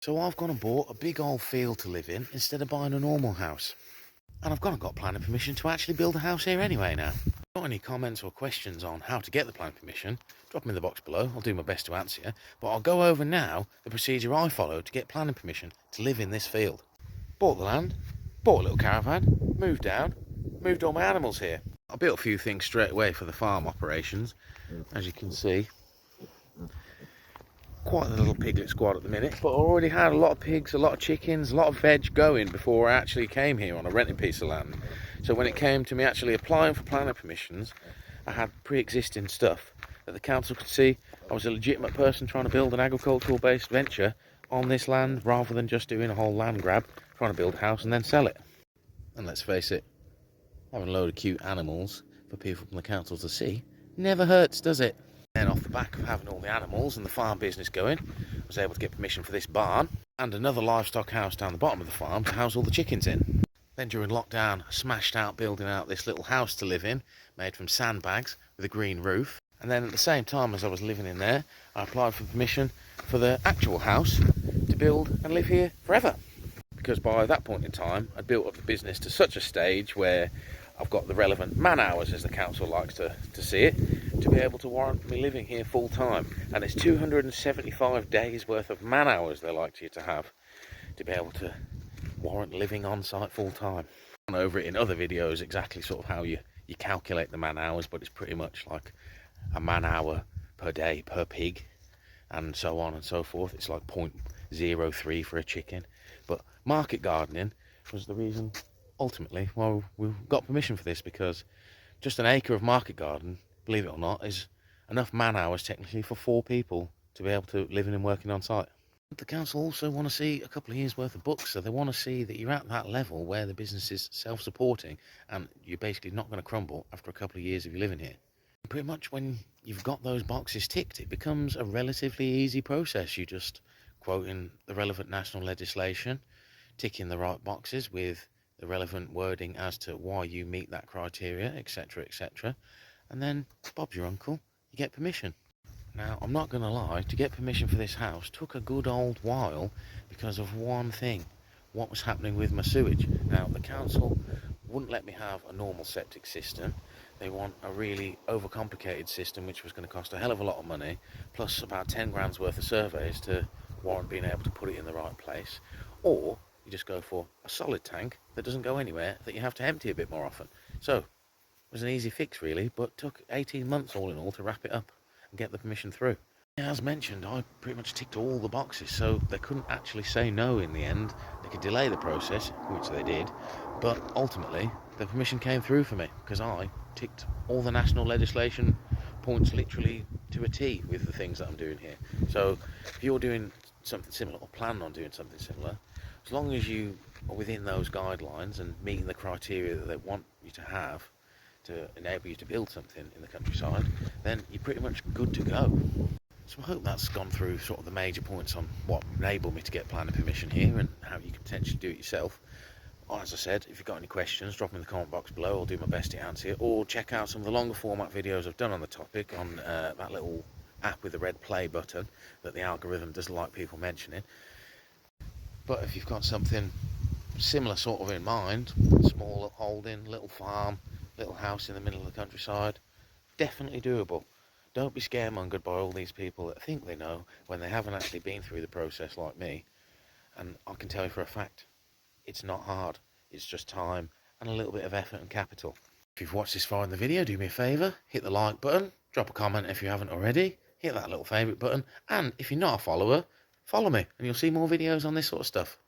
So I've gone and bought a big old field to live in instead of buying a normal house. And I've got planning permission to actually build a house here anyway now. If you've got any comments or questions on how to get the planning permission, drop them in the box below. I'll do my best to answer you. But I'll go over now the procedure I followed to get planning permission to live in this field. Bought the land, bought a little caravan, moved down, moved all my animals here. I built a few things straight away for the farm operations, as you can see. Quite a little piglet squad at the minute, but I already had a lot of pigs, a lot of chickens, a lot of veg going before I actually came here on a rented piece of land. So when it came to me actually applying for planning permissions, I had pre-existing stuff that the council could see I was a legitimate person trying to build an agricultural based venture on this land rather than just doing a whole land grab, trying to build a house and then sell it. And let's face it, having a load of cute animals for people from the council to see never hurts, does it? Then off the back of having all the animals and the farm business going, I was able to get permission for this barn and another livestock house down the bottom of the farm to house all the chickens in. Then during lockdown, I smashed out building out this little house to live in, made from sandbags with a green roof. And then at the same time as I was living in there, I applied for permission for the actual house to build and live here forever. Because by that point in time, I'd built up the business to such a stage where I've got the relevant man hours, as the council likes to see it, to be able to warrant me living here full time. And it's 275 days worth of man hours they like you to have to be able to warrant living on site full time. I've gone over it in other videos exactly sort of how you calculate the man hours, but it's pretty much like a man hour per day per pig and so on and so forth. It's like 0.03 for a chicken. But market gardening was the reason ultimately why we got permission for this, because just an acre of market garden, believe it or not, is enough man hours technically for 4 people to be able to live in and working on site. The council also want to see a couple of years worth of books, so they want to see that you're at that level where the business is self-supporting and you're basically not going to crumble after a couple of years of you living here. Pretty much when you've got those boxes ticked, it becomes a relatively easy process. You just quote in the relevant national legislation, tick in the right boxes with the relevant wording as to why you meet that criteria, etc., etc. And then, Bob's your uncle, you get permission. Now, I'm not going to lie, to get permission for this house took a good old while because of one thing: what was happening with my sewage. Now, the council wouldn't let me have a normal septic system. They want a really overcomplicated system which was going to cost a hell of a lot of money, plus about 10 grand's worth of surveys to warrant being able to put it in the right place. Or you just go for a solid tank that doesn't go anywhere, that you have to empty a bit more often. So it was an easy fix really, but took 18 months all in all to wrap it up and get the permission through. As mentioned, I pretty much ticked all the boxes, so they couldn't actually say no in the end. They could delay the process, which they did, but ultimately the permission came through for me because I ticked all the national legislation points literally to a T with the things that I'm doing here. So if you're doing something similar or plan on doing something similar, as long as you are within those guidelines and meeting the criteria that they want you to have to enable you to build something in the countryside, then you're pretty much good to go. So I hope that's gone through sort of the major points on what enabled me to get planning permission here and how you can potentially do it yourself. As I said, if you've got any questions, drop them in the comment box below. I'll do my best to answer it. Or check out some of the longer format videos I've done on the topic on that little app with the red play button that the algorithm doesn't like people mentioning. But if you've got something similar sort of in mind, small holding, little farm, little house in the middle of the countryside, definitely doable. Don't be scaremongered by all these people that think they know when they haven't actually been through the process like me. And I can tell you for a fact, it's not hard. It's just time and a little bit of effort and capital. If you've watched this far in the video, do me a favour, hit the like button, drop a comment if you haven't already, hit that little favourite button, and if you're not a follower, follow me and you'll see more videos on this sort of stuff.